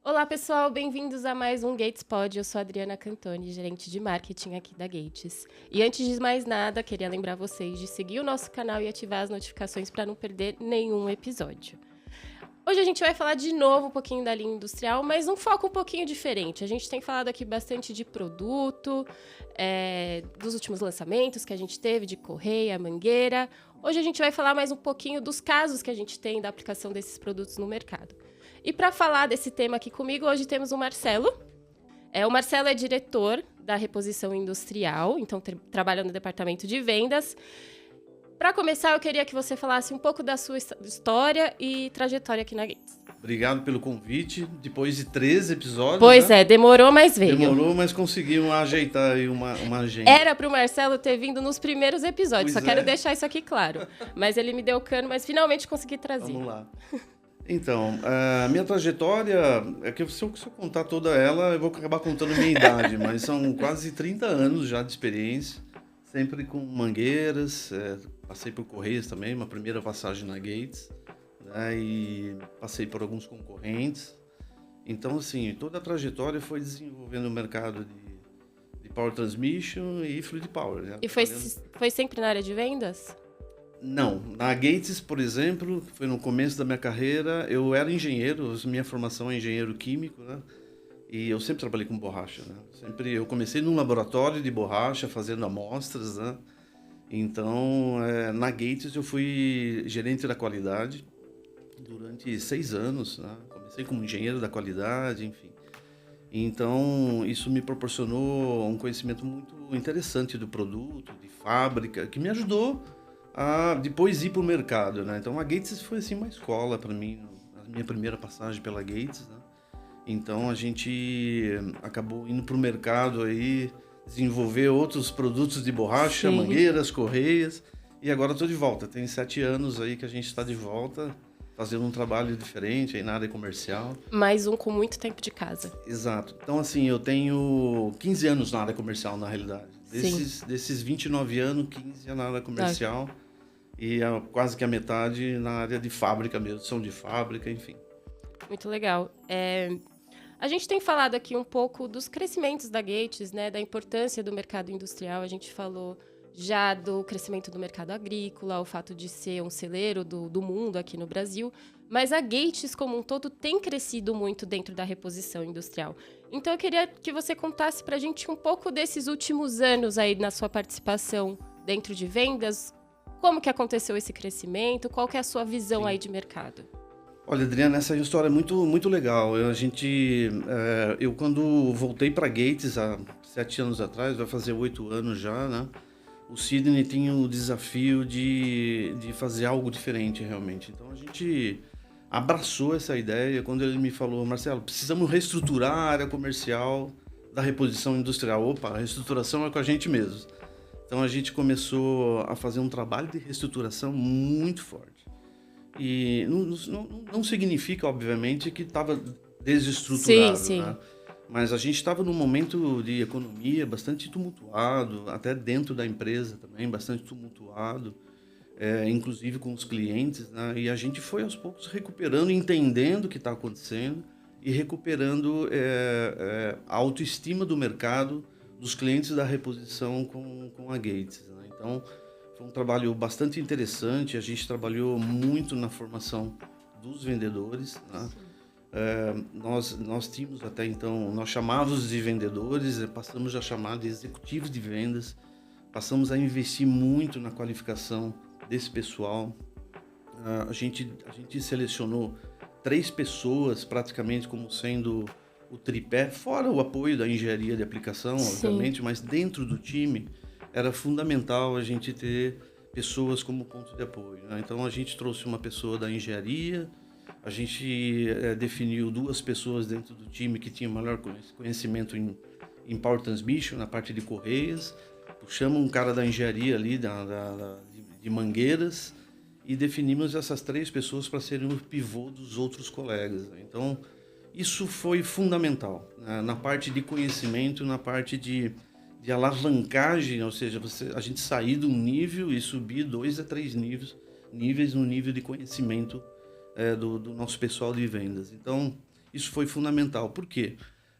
Olá, pessoal, bem-vindos a mais um Gates Pod. Eu sou a Adriana Cantoni, gerente de marketing aqui da Gates. E antes de mais nada, queria lembrar vocês de seguir o nosso canal e ativar as notificações para não perder nenhum episódio. Hoje a gente vai falar de novo um pouquinho da linha industrial, mas um foco um pouquinho diferente. A gente tem falado aqui bastante de produto, dos últimos lançamentos que a gente teve, de Correia, Mangueira. Hoje a gente vai falar mais um pouquinho dos casos que a gente tem da aplicação desses produtos no mercado. E para falar desse tema aqui comigo, hoje temos o Marcelo. O Marcelo é diretor da reposição industrial, então trabalha no departamento de vendas. Para começar, eu queria que você falasse um pouco da sua história e trajetória aqui na Gates. Obrigado pelo convite. Depois de 13 episódios. Pois né? Demorou, mas veio. Demorou, mas conseguimos ajeitar aí uma agenda. Era para o Marcelo ter vindo nos primeiros episódios, Pois só quero deixar isso aqui claro. Mas ele me deu cano, mas finalmente consegui trazer. Vamos lá. Então, a minha trajetória, é que se eu contar toda ela, eu vou acabar contando minha idade, mas são quase 30 anos já de experiência, sempre com mangueiras, passei por Correios também, uma primeira passagem na Gates, né, e passei por alguns concorrentes. Então, assim, toda a trajetória foi desenvolvendo o mercado de Power Transmission e Fluid Power. Né? E foi sempre na área de vendas? Não, na Gates, por exemplo, que foi no começo da minha carreira, eu era engenheiro, minha formação é engenheiro químico, né? E eu sempre trabalhei com borracha, né? Eu comecei num laboratório de borracha, fazendo amostras, né? Então, na Gates eu fui gerente da qualidade durante 6 anos, né? Comecei como engenheiro da qualidade, enfim. Então, isso me proporcionou um conhecimento muito interessante do produto, de fábrica, que me ajudou a depois ir para o mercado, né? Então a Gates foi assim uma escola para mim, a minha primeira passagem pela Gates, né? Então a gente acabou indo para o mercado aí, desenvolver outros produtos de borracha, Sim. mangueiras, correias, e agora estou de volta. Tem 7 anos aí que a gente está de volta, fazendo um trabalho diferente aí na área comercial. Mais um com muito tempo de casa. Exato. Então assim, eu tenho 15 anos na área comercial na realidade. Desses 29 anos, 15 é na área comercial. E quase que a metade na área de fábrica mesmo, som de fábrica, enfim. Muito legal. A gente tem falado aqui um pouco dos crescimentos da Gates, né, da importância do mercado industrial. A gente falou já do crescimento do mercado agrícola, o fato de ser um celeiro do mundo aqui no Brasil. Mas a Gates, como um todo, tem crescido muito dentro da reposição industrial. Então, eu queria que você contasse para a gente um pouco desses últimos anos aí na sua participação dentro de vendas. Como que aconteceu esse crescimento? Qual que é a sua visão aí de mercado? Olha, Adriana, essa história é muito legal. Eu quando voltei para Gates há 7 anos atrás, vai fazer 8 anos já, né? O Sidney tinha o desafio de fazer algo diferente realmente. Então a gente abraçou essa ideia quando ele me falou: Marcelo, precisamos reestruturar a área comercial da reposição industrial. Opa, a reestruturação é com a gente mesmo. Então a gente começou a fazer um trabalho de reestruturação muito forte. E não significa, obviamente, que estava desestruturado, sim. né? Mas a gente estava num momento de economia bastante tumultuado, até dentro da empresa também, bastante tumultuado, inclusive com os clientes, né? E a gente foi aos poucos recuperando, entendendo o que está acontecendo e recuperando a autoestima do mercado, dos clientes da reposição com a Gates, né? Então, foi um trabalho bastante interessante. A gente trabalhou muito na formação dos vendedores, né? Nós tínhamos até então, nós chamávamos de vendedores, passamos a chamar de executivos de vendas, passamos a investir muito na qualificação desse pessoal. A gente selecionou 3 pessoas praticamente como sendo o tripé, fora o apoio da engenharia de aplicação, obviamente, mas dentro do time era fundamental a gente ter pessoas como ponto de apoio, né? Então a gente trouxe uma pessoa da engenharia, a gente definiu 2 pessoas dentro do time que tinham maior conhecimento em Power Transmission, na parte de correias, puxamos um cara da engenharia ali, de mangueiras, e definimos essas 3 pessoas para serem o pivô dos outros colegas. Então, isso foi fundamental, né? Na parte de conhecimento, na parte de alavancagem, ou seja, a gente sair de um nível e subir 2 a 3 níveis no nível de conhecimento do nosso pessoal de vendas. Então, isso foi fundamental. Por quê?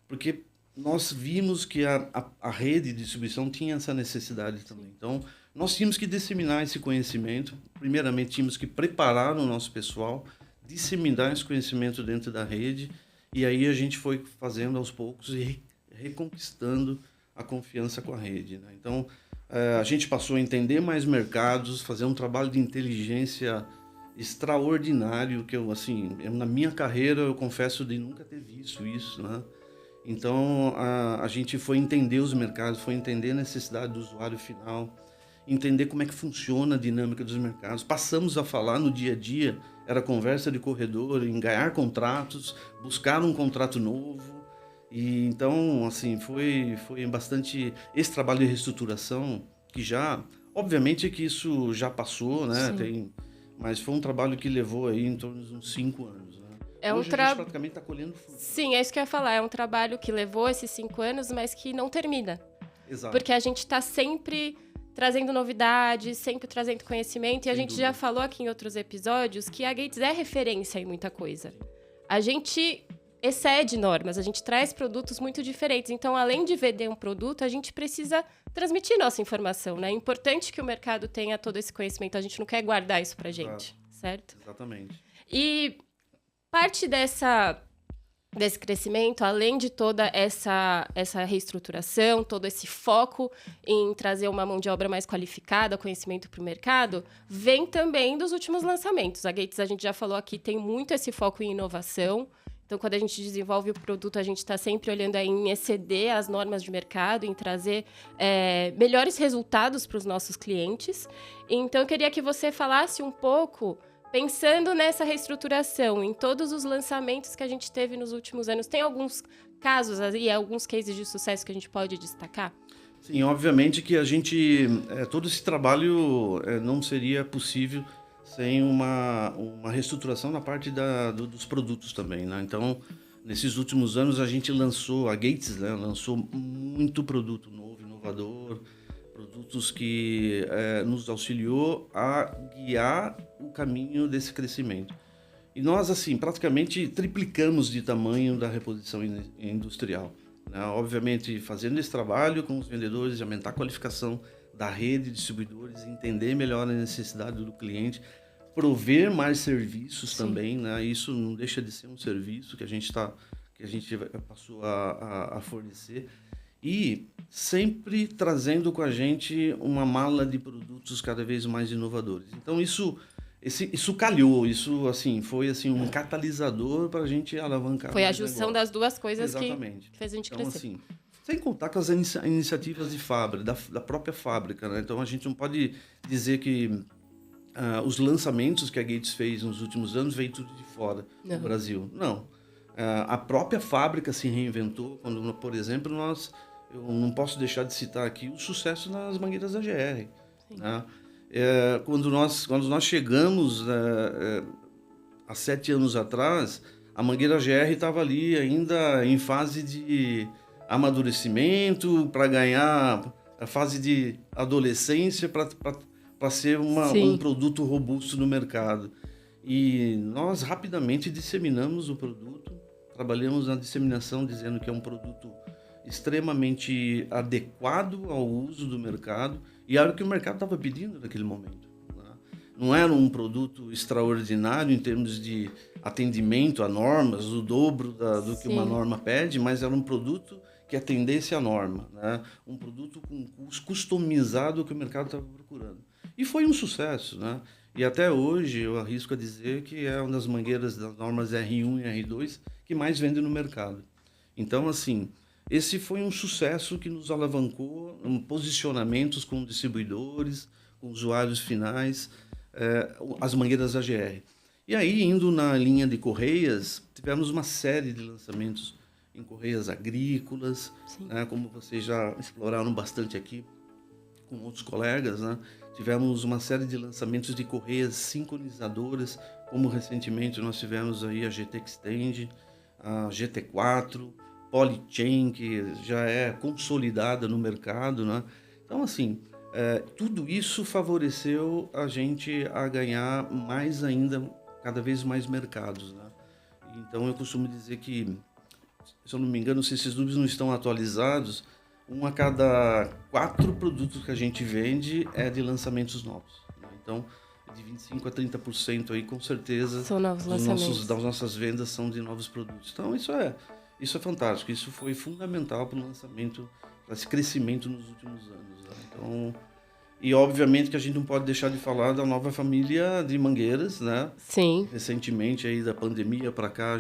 Porque nós vimos que a rede de distribuição tinha essa necessidade também. Então, nós tínhamos que disseminar esse conhecimento. Primeiramente, tínhamos que preparar o nosso pessoal, disseminar esse conhecimento dentro da rede, e aí a gente foi fazendo aos poucos e reconquistando a confiança com a rede, né? Então, a gente passou a entender mais mercados, fazer um trabalho de inteligência extraordinário, que eu, assim, na minha carreira, eu confesso de nunca ter visto isso, né? Então, a gente foi entender os mercados, foi entender a necessidade do usuário final, entender como é que funciona a dinâmica dos mercados. Passamos a falar no dia a dia, era conversa de corredor, em ganhar contratos, buscar um contrato novo. E então, assim, foi bastante esse trabalho de reestruturação que já, obviamente que isso já passou, né? Mas foi um trabalho que levou aí em torno de uns 5 anos, né? Hoje a gente praticamente está colhendo frutos. Sim, é isso que eu ia falar. É um trabalho que levou esses 5 anos, mas que não termina. Exato. Porque a gente está sempre trazendo novidades, sempre trazendo conhecimento. E a gente já falou aqui em outros episódios que a Gates é referência em muita coisa. A gente excede normas, a gente traz produtos muito diferentes. Então, além de vender um produto, a gente precisa transmitir nossa informação, né? É importante que o mercado tenha todo esse conhecimento. A gente não quer guardar isso pra gente, certo? Exatamente. E parte desse crescimento, além de toda essa reestruturação, todo esse foco em trazer uma mão de obra mais qualificada, conhecimento para o mercado, vem também dos últimos lançamentos. A Gates, a gente já falou aqui, tem muito esse foco em inovação. Então, quando a gente desenvolve o produto, a gente está sempre olhando aí em exceder as normas de mercado, em trazer melhores resultados para os nossos clientes. Então, eu queria que você falasse um pouco, pensando nessa reestruturação, em todos os lançamentos que a gente teve nos últimos anos. Tem alguns casos aí, alguns cases de sucesso que a gente pode destacar? Sim, obviamente que a gente, todo esse trabalho não seria possível sem uma reestruturação na parte dos produtos também, né? Então, nesses últimos anos a gente lançou, a Gates, né, lançou muito produto novo, inovador, produtos que nos auxiliou a guiar o caminho desse crescimento. E nós, assim, praticamente triplicamos de tamanho da reposição industrial, né? Obviamente, fazendo esse trabalho com os vendedores, de aumentar a qualificação da rede de distribuidores, entender melhor a necessidade do cliente, prover mais serviços também, né? Isso não deixa de ser um serviço que a gente passou a fornecer. E sempre trazendo com a gente uma mala de produtos cada vez mais inovadores. Então, isso calhou, isso assim, foi assim, um catalisador para a gente alavancar. Foi a junção das duas coisas que fez a gente então, crescer. Assim, sem contar com as iniciativas de fábrica, da própria fábrica, né? Então, a gente não pode dizer que os lançamentos que a Gates fez nos últimos anos veio tudo de fora do Brasil. Não. A própria fábrica se reinventou. Quando, por exemplo, eu não posso deixar de citar aqui o sucesso nas mangueiras AGR. Né? Quando nós chegamos há 7 anos atrás, a mangueira AGR estava ali ainda em fase de amadurecimento, para ganhar a fase de adolescência, para ser um produto robusto no mercado. E nós rapidamente disseminamos o produto, trabalhamos na disseminação dizendo que é um produto extremamente adequado ao uso do mercado e era o que o mercado estava pedindo naquele momento, né? Não era um produto extraordinário em termos de atendimento a normas, o dobro do que uma norma pede, mas era um produto que atendesse a norma, né? Um produto com customizado que o mercado estava procurando. E foi um sucesso, né? E até hoje eu arrisco a dizer que é uma das mangueiras das normas R1 e R2 que mais vende no mercado. Então, assim, esse foi um sucesso que nos alavancou em posicionamentos com distribuidores, com usuários finais, as mangueiras AGR. E aí, indo na linha de correias, tivemos uma série de lançamentos em correias agrícolas, né, como vocês já exploraram bastante aqui com outros colegas, né? Tivemos uma série de lançamentos de correias sincronizadoras, como recentemente nós tivemos aí a GT Extend, a GT4, Polychain, que já é consolidada no mercado, né? Então, assim, tudo isso favoreceu a gente a ganhar mais ainda, cada vez mais mercados, né? Então, eu costumo dizer que, se eu não me engano, se esses números não estão atualizados, 1 a cada 4 produtos que a gente vende é de lançamentos novos, né? Então, de 25% a 30% aí, com certeza, São novos lançamentos. das nossas vendas são de novos produtos. Então, isso é fantástico. Isso foi fundamental para o lançamento, para esse crescimento nos últimos anos, né? Então, e obviamente que a gente não pode deixar de falar da nova família de mangueiras, né? Sim. Recentemente, aí da pandemia para cá,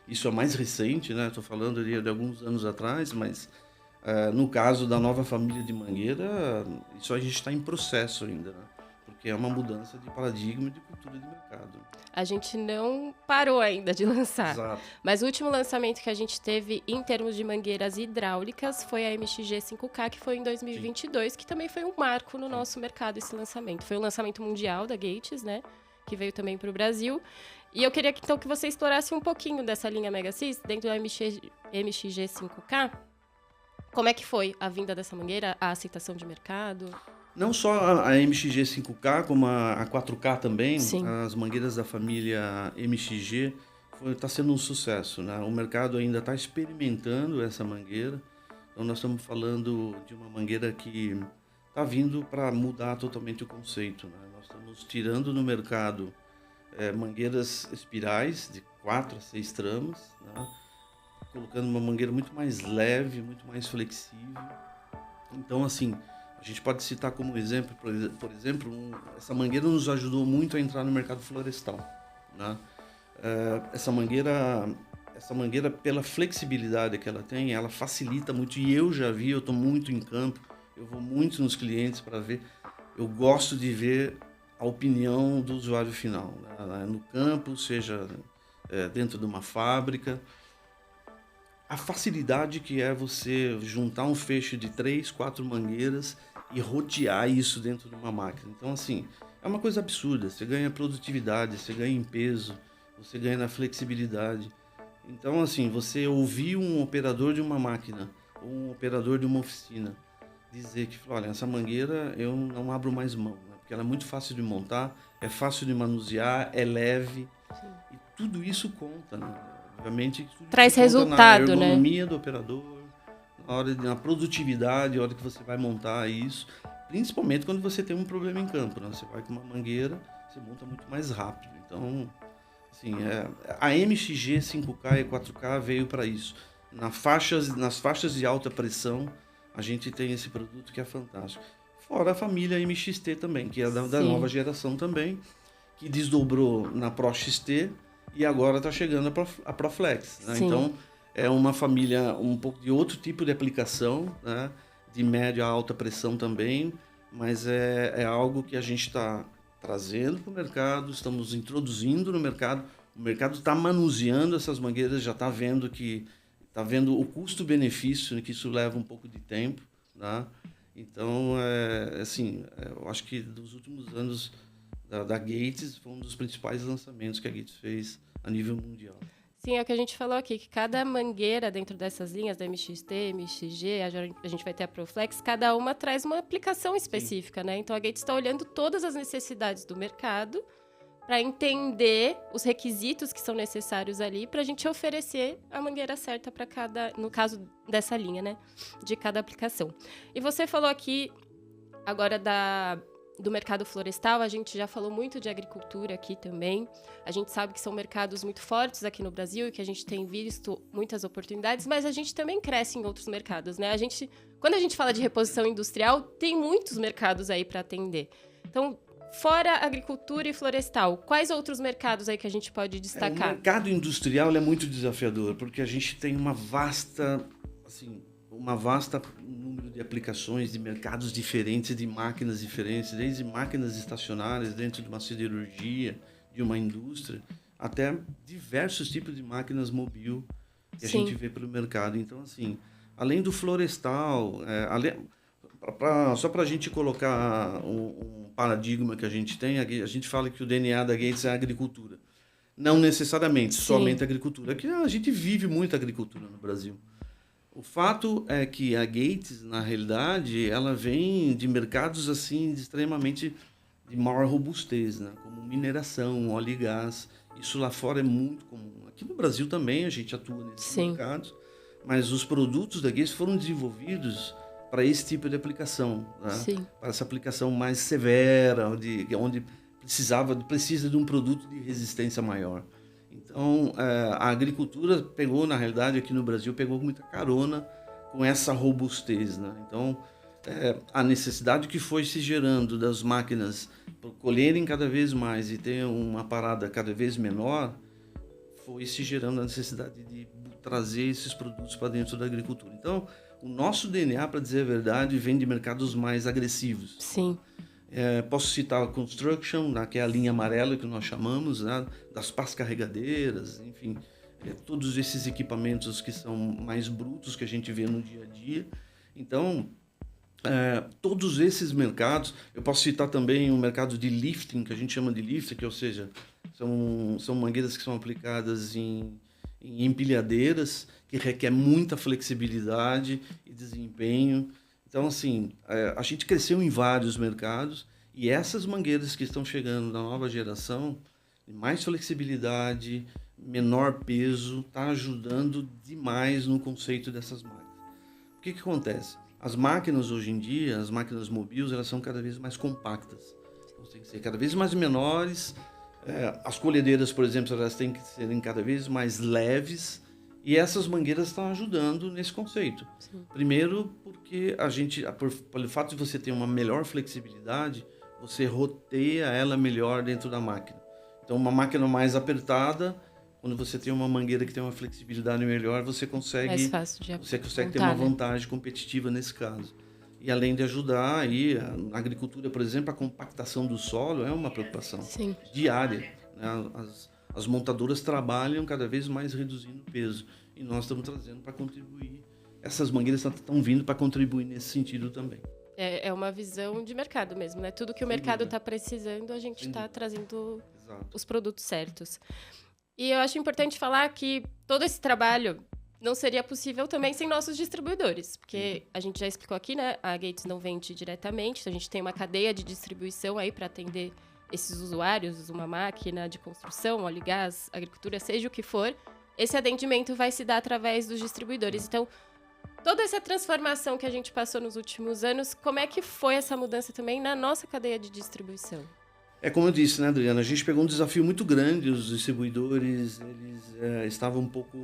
isso é mais recente, né? Estou falando ali de alguns anos atrás, mas no caso da nova família de mangueira, isso a gente está em processo ainda, né? Porque é uma mudança de paradigma e de cultura de mercado. A gente não parou ainda de lançar. Exato. Mas o último lançamento que a gente teve em termos de mangueiras hidráulicas foi a MXG 5K, que foi em 2022, que também foi um marco no nosso mercado esse lançamento. Foi um lançamento mundial da Gates, né? Que veio também para o Brasil. E eu queria então que você explorasse um pouquinho dessa linha Megasys dentro do MXG 5K. Como é que foi a vinda dessa mangueira, a aceitação de mercado? Não só a MXG 5K, como a 4K também, Sim. as mangueiras da família MXG, está sendo um sucesso, né? O mercado ainda está experimentando essa mangueira. Então, nós estamos falando de uma mangueira que está vindo para mudar totalmente o conceito, né? Nós estamos tirando no mercado mangueiras espirais de 4 a 6 tramas, né? Colocando uma mangueira muito mais leve, muito mais flexível. Então, assim, a gente pode citar como exemplo, por exemplo, essa mangueira nos ajudou muito a entrar no mercado florestal, né? Essa mangueira, pela flexibilidade que ela tem, ela facilita muito. E eu estou muito em campo, eu vou muito nos clientes para ver. Eu gosto de ver a opinião do usuário final, né? No campo, seja dentro de uma fábrica. A facilidade que é você juntar um feixe de 3, 4 mangueiras e rotear isso dentro de uma máquina. Então, assim, é uma coisa absurda. Você ganha produtividade, você ganha em peso, você ganha na flexibilidade. Então, assim, você ouvir um operador de uma máquina ou um operador de uma oficina dizer que, olha, essa mangueira eu não abro mais mão, né? Porque ela é muito fácil de montar, é fácil de manusear, é leve. Sim. E tudo isso conta, né? Obviamente, traz resultado, na ergonomia, né? Do operador, na produtividade, a hora que você vai montar isso, principalmente quando você tem um problema em campo, né? Você vai com uma mangueira, você monta muito mais rápido. Então, assim, a MXG 5K e 4K veio para isso. Nas faixas de alta pressão, a gente tem esse produto que é fantástico. Fora a família MXT também, que é da nova geração também, que desdobrou na Pro XT, e agora está chegando a ProFlex, né? Então, é uma família um pouco de outro tipo de aplicação, né? De média a alta pressão também, mas é algo que a gente está trazendo para o mercado, estamos introduzindo no mercado. O mercado está manuseando essas mangueiras, já está vendo o custo-benefício, né? Que isso leva um pouco de tempo, né? Então, eu acho que dos últimos anos da Gates foi um dos principais lançamentos que a Gates fez a nível mundial. Sim, é o que a gente falou aqui, que cada mangueira dentro dessas linhas, da MXT, MXG, a gente vai ter a ProFlex, cada uma traz uma aplicação específica, né? Então, a Gates está olhando todas as necessidades do mercado para entender os requisitos que são necessários ali para a gente oferecer a mangueira certa para cada, no caso dessa linha, né? De cada aplicação. E você falou aqui agora do mercado florestal, a gente já falou muito de agricultura aqui também. A gente sabe que são mercados muito fortes aqui no Brasil e que a gente tem visto muitas oportunidades, mas a gente também cresce em outros mercados, né? Quando a gente fala de reposição industrial, tem muitos mercados aí para atender. Então, fora agricultura e florestal, quais outros mercados aí que a gente pode destacar? O mercado industrial é muito desafiador, porque a gente tem uma vasta número de aplicações, de mercados diferentes, de máquinas diferentes, desde máquinas estacionárias dentro de uma siderurgia, de uma indústria, até diversos tipos de máquinas mobil que a gente vê pelo mercado. Então, assim, além do florestal, só para a gente colocar um paradigma que a gente tem, a gente fala que o DNA da Gates é a agricultura. Não necessariamente, somente a agricultura, que a gente vive muito agricultura no Brasil. O fato é que a Gates, na realidade, ela vem de mercados assim extremamente de maior robustez, né? Como mineração, óleo e gás. Isso lá fora é muito comum. Aqui no Brasil também a gente atua nesses Sim. mercados, mas os produtos da Gates foram desenvolvidos para esse tipo de aplicação, né? Sim. Para essa aplicação mais severa, onde precisa de um produto de resistência maior. Então, a agricultura pegou, na realidade, aqui no Brasil, pegou muita carona com essa robustez, né? Então, a necessidade que foi se gerando das máquinas colherem cada vez mais e ter uma parada cada vez menor, foi se gerando a necessidade de trazer esses produtos para dentro da agricultura. Então, o nosso DNA, para dizer a verdade, vem de mercados mais agressivos. Sim. Posso citar a Construction, né, que é a linha amarela que nós chamamos, né, das pás carregadeiras, enfim, todos esses equipamentos que são mais brutos que a gente vê no dia a dia. Então, todos esses mercados, eu posso citar também o mercado de lifting, que a gente chama de lifting, que, ou seja, são mangueiras que são aplicadas em empilhadeiras, que requer muita flexibilidade e desempenho. Então, assim, a gente cresceu em vários mercados e essas mangueiras que estão chegando na nova geração, mais flexibilidade, menor peso, está ajudando demais no conceito dessas máquinas. O que acontece? As máquinas hoje em dia, as máquinas mobiles, elas são cada vez mais compactas. Então, tem que ser cada vez mais menores. As colhedeiras, por exemplo, elas têm que serem cada vez mais leves. E essas mangueiras estão ajudando nesse conceito. Sim. Primeiro, porque pelo fato de você ter uma melhor flexibilidade, você roteia ela melhor dentro da máquina. Então, uma máquina mais apertada, quando você tem uma mangueira que tem uma flexibilidade melhor, você consegue ter uma vantagem competitiva nesse caso. E além de ajudar aí, na agricultura, por exemplo, a compactação do solo é uma preocupação diária, né? As montadoras trabalham cada vez mais reduzindo o peso. E nós estamos trazendo para contribuir. Essas mangueiras estão vindo para contribuir nesse sentido também. É uma visão de mercado mesmo, né? Tudo que o mercado está precisando, a gente está trazendo os produtos certos. E eu acho importante falar que todo esse trabalho não seria possível também sem nossos distribuidores. Porque a gente já explicou aqui, né? A Gates não vende diretamente, então a gente tem uma cadeia de distribuição aí para atender esses usuários, uma máquina de construção, óleo e gás, agricultura, seja o que for, esse atendimento vai se dar através dos distribuidores. Então, toda essa transformação que a gente passou nos últimos anos, como é que foi essa mudança também na nossa cadeia de distribuição? Como eu disse, né, Adriana, a gente pegou um desafio muito grande, os distribuidores, eles estavam um pouco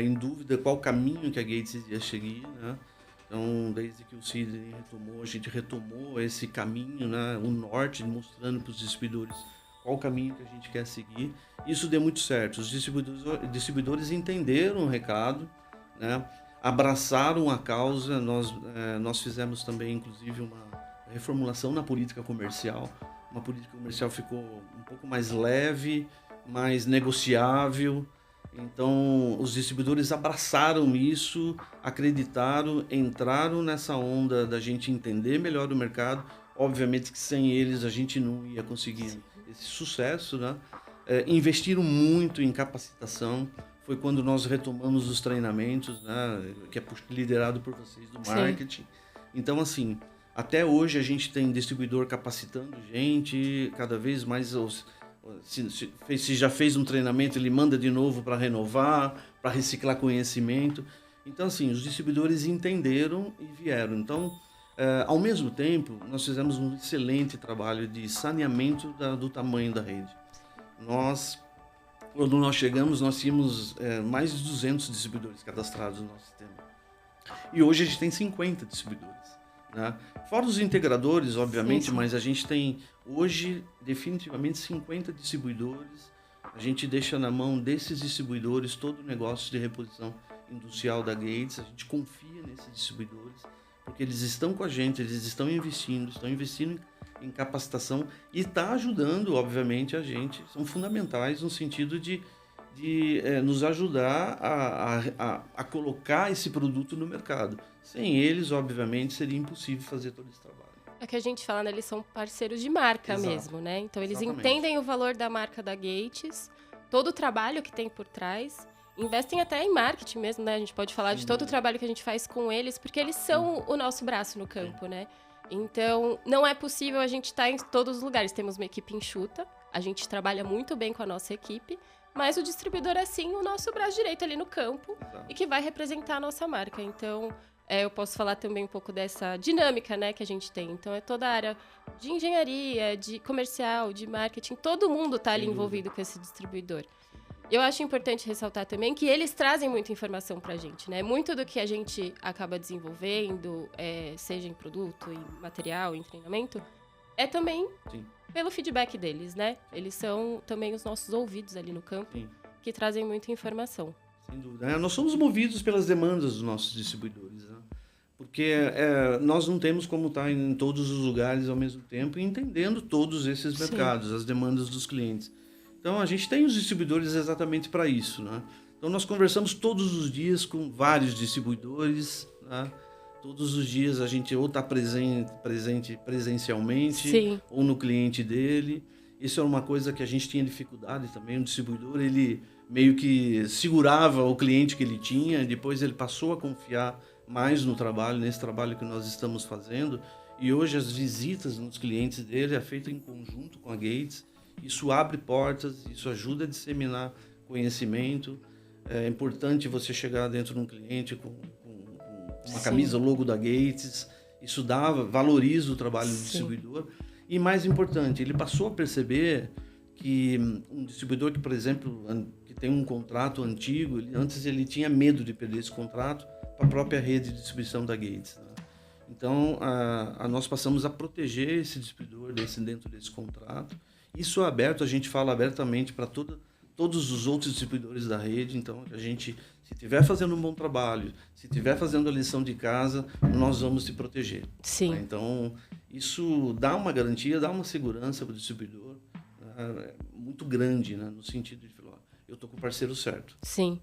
em dúvida qual caminho que a Gates ia seguir, né? Então, desde que o Sidney retomou, a gente retomou esse caminho, né, o norte, mostrando para os distribuidores qual o caminho que a gente quer seguir. Isso deu muito certo. Os distribuidores entenderam o recado, né, abraçaram a causa. Nós fizemos também, inclusive, uma reformulação na política comercial. Uma política comercial ficou um pouco mais leve, mais negociável. Então, os distribuidores abraçaram isso, acreditaram, entraram nessa onda da gente entender melhor o mercado. Obviamente que sem eles a gente não ia conseguir esse sucesso, né? Investiram muito em capacitação. Foi quando nós retomamos os treinamentos, né? Que é liderado por vocês do marketing. Sim. Então, assim, até hoje a gente tem distribuidor capacitando gente, cada vez mais... Se já fez um treinamento, ele manda de novo para renovar, para reciclar conhecimento. Então, assim, os distribuidores entenderam e vieram. Então, ao mesmo tempo, nós fizemos um excelente trabalho de saneamento do tamanho da rede. Quando nós chegamos, nós tínhamos mais de 200 distribuidores cadastrados no nosso sistema. E hoje a gente tem 50 distribuidores. Né? Fora os integradores, obviamente, sim. Mas a gente tem hoje definitivamente 50 distribuidores. A gente deixa na mão desses distribuidores todo o negócio de reposição industrial da Gates. A gente confia nesses distribuidores porque eles estão com a gente, eles estão investindo em capacitação e está ajudando, obviamente, a gente. São fundamentais no sentido de nos ajudar a colocar esse produto no mercado. Sem eles, obviamente, seria impossível fazer todo esse trabalho. É que a gente fala, né? Eles são parceiros de marca. Exato. Mesmo, né? Então, eles entendem o valor da marca da Gates, todo o trabalho que tem por trás, investem até em marketing mesmo, né? A gente pode falar de todo o trabalho que a gente faz com eles, porque eles são o nosso braço no campo, né? Então, não é possível a gente estar em todos os lugares. Temos uma equipe enxuta, A gente trabalha muito bem com a nossa equipe, mas o distribuidor é sim o nosso braço direito ali no campo e que vai representar a nossa marca. Então, eu posso falar também um pouco dessa dinâmica, né, que a gente tem. Então, é toda a área de engenharia, de comercial, de marketing, todo mundo está ali envolvido com esse distribuidor. Eu acho importante ressaltar também que eles trazem muita informação para a gente, né? Muito do que a gente acaba desenvolvendo, seja em produto, em material, em treinamento, é também pelo feedback deles, né? Eles são também os nossos ouvidos ali no campo, que trazem muita informação. Sem dúvida. Nós somos movidos pelas demandas dos nossos distribuidores, né? Porque nós não temos como estar em todos os lugares ao mesmo tempo e entendendo todos esses mercados, as demandas dos clientes. Então, a gente tem os distribuidores exatamente para isso, né? Então, nós conversamos todos os dias com vários distribuidores, né? Todos os dias a gente ou está presente presencialmente ou no cliente dele. Isso é uma coisa que a gente tinha dificuldade também. O distribuidor, ele meio que segurava o cliente que ele tinha, depois ele passou a confiar mais no trabalho, nesse trabalho que nós estamos fazendo. E hoje as visitas nos clientes dele é feita em conjunto com a Gates. Isso abre portas, isso ajuda a disseminar conhecimento. É importante você chegar dentro de um cliente com uma camisa logo da Gates. Isso valoriza o trabalho do distribuidor. E mais importante, ele passou a perceber que um distribuidor que, por exemplo, que tem um contrato antigo, antes ele tinha medo de perder esse contrato para a própria rede de distribuição da Gates, né? Então, nós passamos a proteger esse distribuidor dentro desse contrato. Isso é aberto, a gente fala abertamente para todos os outros distribuidores da rede. Então, a gente, se estiver fazendo um bom trabalho, se estiver fazendo a lição de casa, nós vamos te proteger. Sim. Né? Então, isso dá uma garantia, dá uma segurança para o distribuidor muito grande, né? No sentido de falar, eu estou com o parceiro certo. Sim.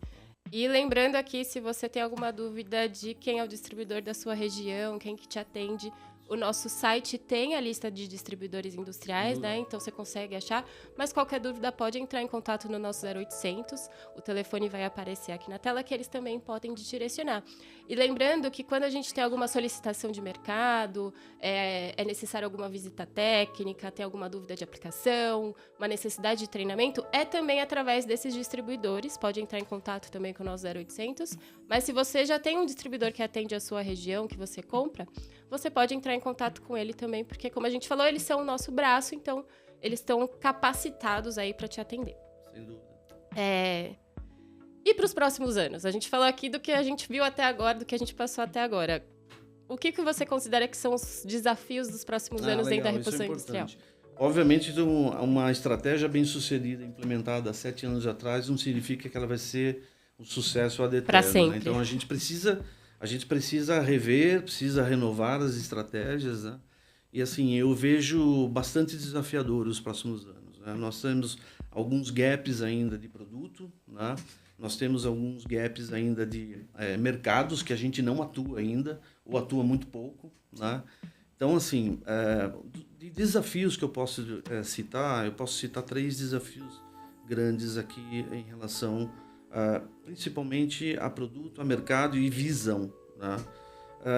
E lembrando aqui, se você tem alguma dúvida de quem é o distribuidor da sua região, quem que te atende, o nosso site tem a lista de distribuidores industriais, né? Então você consegue achar. Mas qualquer dúvida pode entrar em contato no nosso 0800. O telefone vai aparecer aqui na tela, que eles também podem te direcionar. E lembrando que quando a gente tem alguma solicitação de mercado, é necessário alguma visita técnica, tem alguma dúvida de aplicação, uma necessidade de treinamento, é também através desses distribuidores. Pode entrar em contato também com o nosso 0800. Mas se você já tem um distribuidor que atende a sua região, que você compra, você pode entrar em contato com ele também, porque, como a gente falou, eles são o nosso braço, então eles estão capacitados aí para te atender. Sem dúvida. E para os próximos anos? A gente falou aqui do que a gente viu até agora, do que a gente passou até agora. O que você considera que são os desafios dos próximos anos dentro da reposição industrial? Obviamente, uma estratégia bem-sucedida implementada há 7 anos atrás não significa que ela vai ser um sucesso ad eterno. Para sempre. Né? Então, a gente precisa rever, precisa renovar as estratégias, né? E assim, eu vejo bastante desafiador os próximos anos, né? Nós temos alguns gaps ainda de produto, né? Nós temos alguns gaps ainda de mercados que a gente não atua ainda, ou atua muito pouco, né? Então, assim, de desafios que eu posso citar, eu posso citar 3 desafios grandes aqui em relação principalmente a produto, a mercado e visão, né?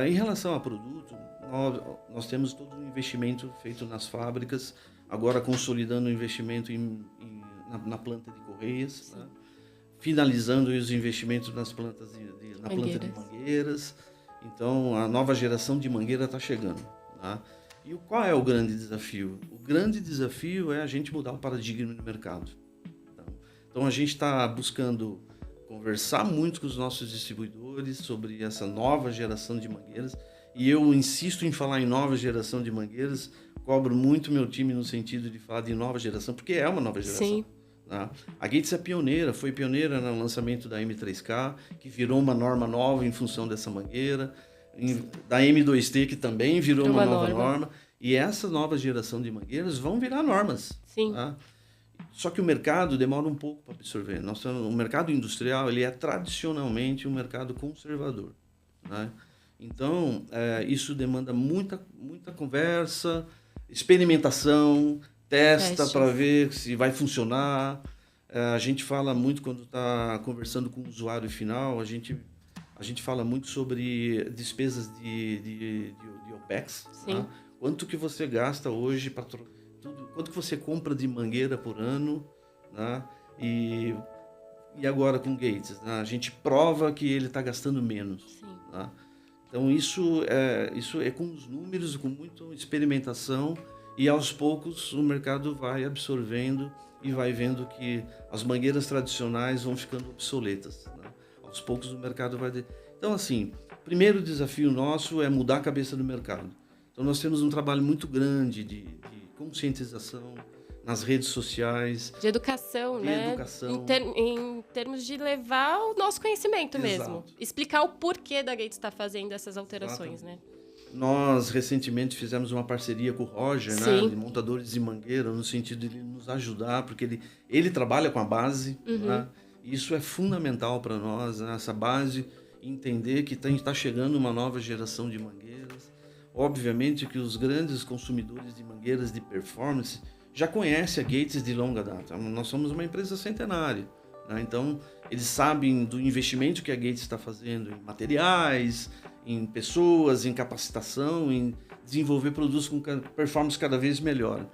Em relação a produto, nós temos todo um investimento feito nas fábricas, agora consolidando o investimento na planta de Correias, né? Finalizando os investimentos nas plantas na planta de mangueiras. Então, a nova geração de mangueira está chegando, né? E qual é o grande desafio? O grande desafio é a gente mudar o paradigma do mercado. Então, a gente está buscando conversar muito com os nossos distribuidores sobre essa nova geração de mangueiras. E eu insisto em falar em nova geração de mangueiras, cobro muito meu time no sentido de falar de nova geração, porque é uma nova geração. Sim. Tá? A Gates foi pioneira no lançamento da M3K, que virou uma norma nova em função dessa mangueira, da M2T, que também virou uma nova norma. E essa nova geração de mangueiras vão virar normas. Sim. Tá? Só que o mercado demora um pouco para absorver. O mercado industrial ele é tradicionalmente um mercado conservador, né? Então, isso demanda muita conversa, experimentação, testa para ver se vai funcionar. A gente fala muito quando está conversando com o usuário final, a gente fala muito sobre despesas de OPEX. Tá? Quanto que você gasta hoje quanto que você compra de mangueira por ano, né? E agora com Gates, né? A gente prova que ele está gastando menos. Sim. Né? Então isso é com os números, com muita experimentação, e aos poucos o mercado vai absorvendo e vai vendo que as mangueiras tradicionais vão ficando obsoletas. Né? Aos poucos o mercado vai... Então, assim, o primeiro desafio nosso é mudar a cabeça do mercado. Então nós temos um trabalho muito grande de conscientização nas redes sociais. De educação, né? Educação. Em termos de levar o nosso conhecimento Exato. mesmo. Explicar o porquê da Gates estar fazendo essas alterações, né? Nós, recentemente, fizemos uma parceria com o Roger, né, de montadores de mangueira, no sentido de ele nos ajudar, porque ele trabalha com a base. Né? Isso é fundamental para nós, né, essa base, entender que está chegando uma nova geração de mangueiras. Obviamente que os grandes consumidores de mangueiras de performance já conhecem a Gates de longa data. Nós somos uma empresa centenária. Né? Então, eles sabem do investimento que a Gates está fazendo em materiais, em pessoas, em capacitação, em desenvolver produtos com performance cada vez melhor.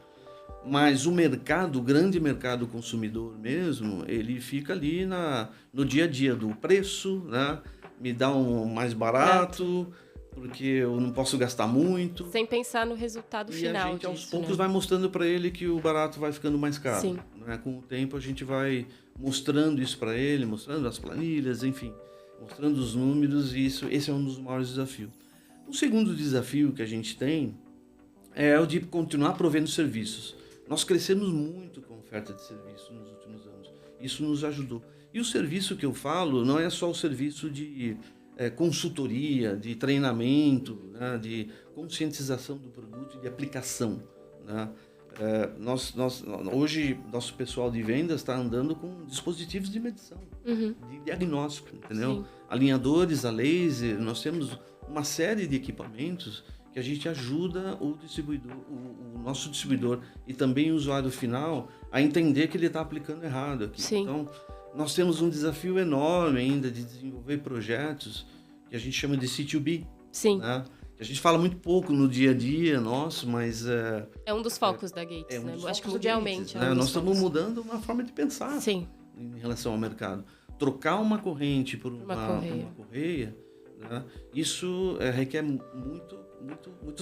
Mas o mercado, o grande mercado consumidor mesmo, ele fica ali no dia a dia do preço, né? Me dá um mais barato, porque eu não posso gastar muito. Sem pensar no resultado final. E a gente, aos disso, poucos, né? vai mostrando para ele que o barato vai ficando mais caro. Sim. Né? Com o tempo, a gente vai mostrando isso para ele, mostrando as planilhas, enfim, mostrando os números, e esse é um dos maiores desafios. O segundo desafio que a gente tem é o de continuar provendo serviços. Nós crescemos muito com a oferta de serviço nos últimos anos. Isso nos ajudou. E o serviço que eu falo não é só o serviço de consultoria, de treinamento, né, de conscientização do produto e de aplicação. Né? Hoje, nosso pessoal de vendas está andando com dispositivos de medição, de diagnóstico, entendeu? Sim. Alinhadores a laser, nós temos uma série de equipamentos que a gente ajuda o distribuidor, o nosso distribuidor e também o usuário final a entender que ele está aplicando errado aqui. Sim. Então, nós temos um desafio enorme ainda de desenvolver projetos que a gente chama de C2B. Sim. Né? A gente fala muito pouco no dia a dia nosso, mas... É um dos focos da Gates, né? Acho que mundialmente. Gates, né? Nós estamos mudando uma forma de pensar. Sim. Em relação ao mercado. Trocar uma corrente por uma correia, né? Isso requer muito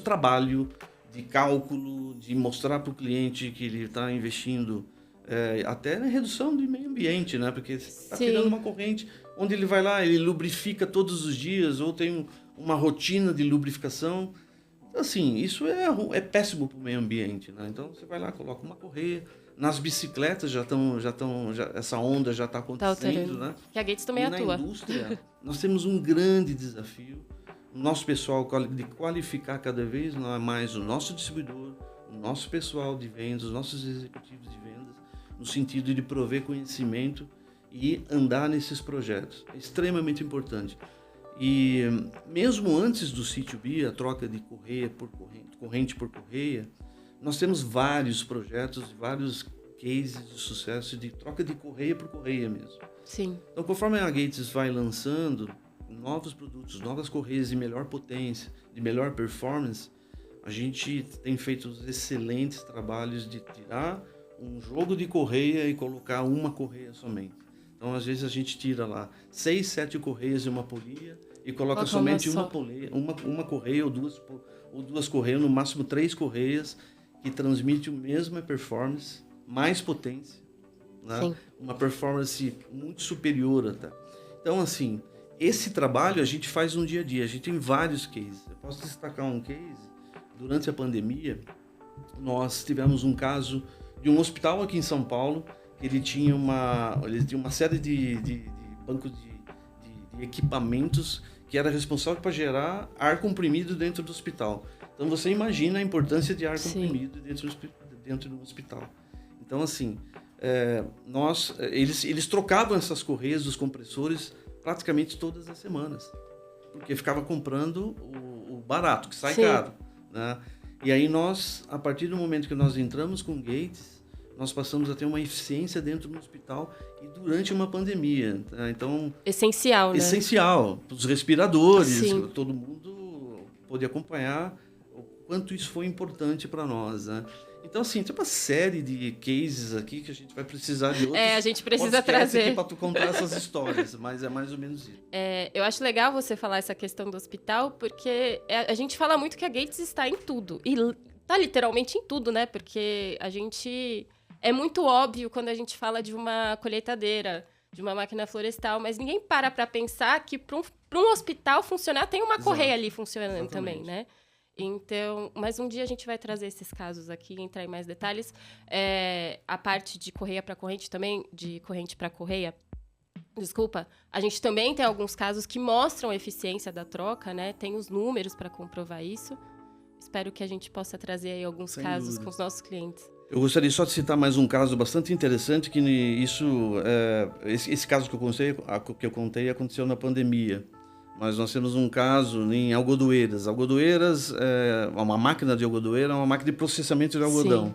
trabalho de cálculo, de mostrar para o cliente que ele está investindo até na redução do meio ambiente, né? Porque você está tirando uma corrente onde ele vai lá, ele lubrifica todos os dias, ou tem uma rotina de lubrificação. Então, assim, isso é péssimo para o meio ambiente, né? Então, você vai lá, coloca uma correia. Nas bicicletas essa onda já está acontecendo, né? Que a Gates também atua. Na indústria, nós temos um grande desafio. O nosso pessoal de qualificar cada vez mais o nosso distribuidor, o nosso pessoal de vendas, os nossos executivos de vendas, no sentido de prover conhecimento e andar nesses projetos. É extremamente importante. E mesmo antes do C2B, a troca de corrente por correia, nós temos vários projetos, vários cases de sucesso de troca de correia por correia mesmo. Sim. Então, conforme a Gates vai lançando novos produtos, novas correias de melhor potência, de melhor performance, a gente tem feito excelentes trabalhos de tirar um jogo de correia e colocar uma correia somente. Então, às vezes, a gente tira lá 6, 7 correias de uma polia e coloca somente uma correia ou duas correias, no máximo 3 correias, que transmite a mesma performance, mais potência, né? Uma performance muito superior até. Então, assim, esse trabalho a gente faz no dia a dia, a gente tem vários cases. Eu posso destacar um case, durante a pandemia, nós tivemos um caso de um hospital aqui em São Paulo, que ele tinha uma série de bancos de equipamentos que era responsável para gerar ar comprimido dentro do hospital. Então, você imagina a importância de ar comprimido dentro do hospital. Então, assim, eles trocavam essas correias dos compressores praticamente todas as semanas, porque ficava comprando o barato, que sai caro. Né? E aí a partir do momento que nós entramos com Gates, nós passamos a ter uma eficiência dentro do hospital e durante uma pandemia. Tá? Então, essencial, né? Essencial. Os respiradores, todo mundo pôde acompanhar o quanto isso foi importante para nós. Né? Então, assim, tem uma série de cases aqui que a gente vai precisar de outros A gente precisa podcasts trazer. para tu contar essas histórias, mas é mais ou menos isso. Eu acho legal você falar essa questão do hospital, porque a gente fala muito que a Gates está em tudo. E tá literalmente em tudo, né? Porque a gente... É muito óbvio quando a gente fala de uma colheitadeira, de uma máquina florestal, mas ninguém para pensar que para um hospital funcionar, tem uma correia ali funcionando também, né? Então, mas um dia a gente vai trazer esses casos aqui, entrar em mais detalhes. A parte de correia para corrente também, de corrente para correia, desculpa, a gente também tem alguns casos que mostram a eficiência da troca, né? Tem os números para comprovar isso. Espero que a gente possa trazer aí alguns casos com os nossos clientes. Eu gostaria só de citar mais um caso bastante interessante, que esse caso que eu contei aconteceu na pandemia. Mas nós temos um caso em algodoeiras. Algodoeiras, uma máquina de algodoeira é uma máquina de processamento de algodão. Sim.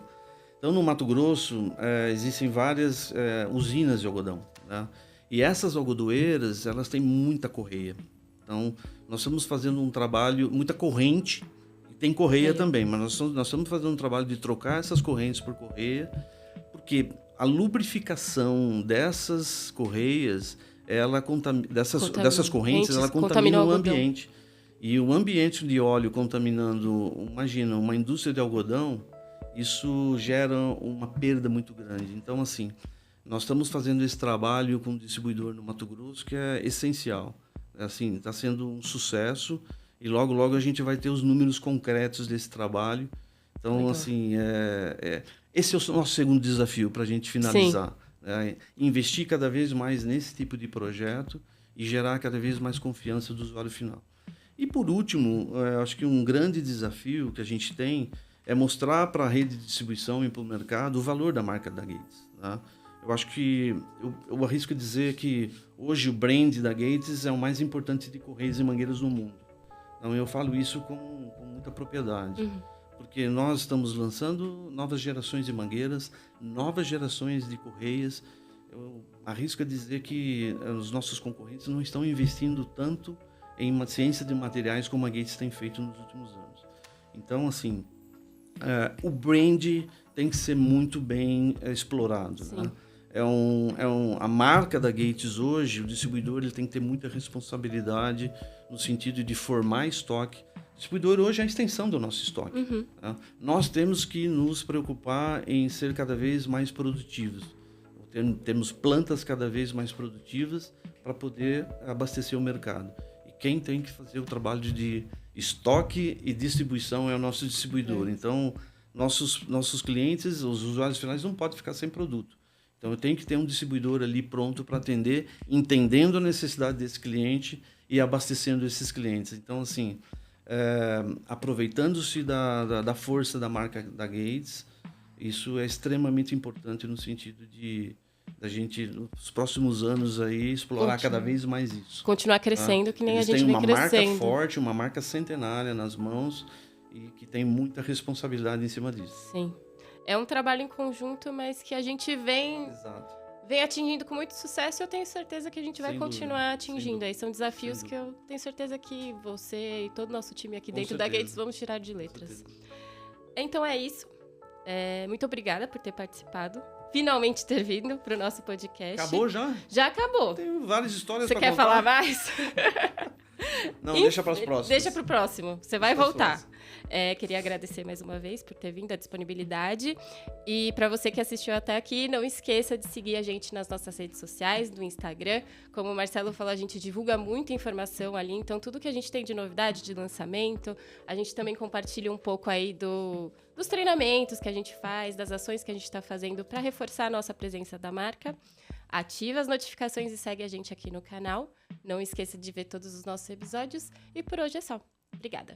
Então, no Mato Grosso, existem várias usinas de algodão, né? E essas algodoeiras, elas têm muita correia. Então, nós estamos fazendo um trabalho, muita corrente, e tem correia também, mas nós estamos fazendo um trabalho de trocar essas correntes por correia, porque a lubrificação dessas correias, dessas correntes, ela contamina o ambiente. E o ambiente de óleo contaminando, imagina, uma indústria de algodão, isso gera uma perda muito grande. Então, assim, nós estamos fazendo esse trabalho com o distribuidor no Mato Grosso, que é essencial. Assim, está sendo um sucesso e logo, logo a gente vai ter os números concretos desse trabalho. Então, legal. Assim, esse é o nosso segundo desafio para a gente finalizar. Investir cada vez mais nesse tipo de projeto e gerar cada vez mais confiança do usuário final. E, por último, acho que um grande desafio que a gente tem é mostrar para a rede de distribuição e para o mercado o valor da marca da Gates, tá? Eu acho que, eu arrisco dizer que hoje o brand da Gates é o mais importante de correias e mangueiras no mundo. Então, eu falo isso com muita propriedade. Porque nós estamos lançando novas gerações de mangueiras, novas gerações de correias. Eu arrisco a dizer que os nossos concorrentes não estão investindo tanto em uma ciência de materiais como a Gates tem feito nos últimos anos. Então, assim, o brand tem que ser muito bem explorado, né? A marca da Gates hoje, o distribuidor ele tem que ter muita responsabilidade no sentido de formar estoque. O distribuidor hoje é a extensão do nosso estoque. Tá? Nós temos que nos preocupar em ser cada vez mais produtivos. Temos plantas cada vez mais produtivas para poder abastecer o mercado. E quem tem que fazer o trabalho de estoque e distribuição é o nosso distribuidor. Então, nossos clientes, os usuários finais, não podem ficar sem produto. Então, eu tenho que ter um distribuidor ali pronto para atender, entendendo a necessidade desse cliente e abastecendo esses clientes. Então, assim, aproveitando-se da força da marca da Gates, isso é extremamente importante no sentido de da gente, nos próximos anos, aí, explorar cada vez mais isso. Continuar crescendo, que nem Eles a gente vem crescendo. Eles têm uma marca forte, uma marca centenária nas mãos e que tem muita responsabilidade em cima disso. Sim. É um trabalho em conjunto, mas que a gente vem atingindo com muito sucesso e eu tenho certeza que a gente vai continuar atingindo. Aí são desafios que eu tenho certeza que você e todo o nosso time aqui dentro da Gates vamos tirar de letras. Então é isso. Muito obrigada por ter participado. Finalmente ter vindo para o nosso podcast. Acabou já? Já acabou. Tem várias histórias para contar. Você quer falar mais? Não, deixa para os próximos. Deixa para o próximo. Você vai voltar. Queria agradecer mais uma vez por ter vindo, a disponibilidade. E para você que assistiu até aqui, não esqueça de seguir a gente nas nossas redes sociais, no Instagram. Como o Marcelo falou, a gente divulga muita informação ali. Então, tudo que a gente tem de novidade, de lançamento, a gente também compartilha um pouco aí dos treinamentos que a gente faz, das ações que a gente está fazendo para reforçar a nossa presença da marca. Ativa as notificações e segue a gente aqui no canal. Não esqueça de ver todos os nossos episódios. E por hoje é só. Obrigada.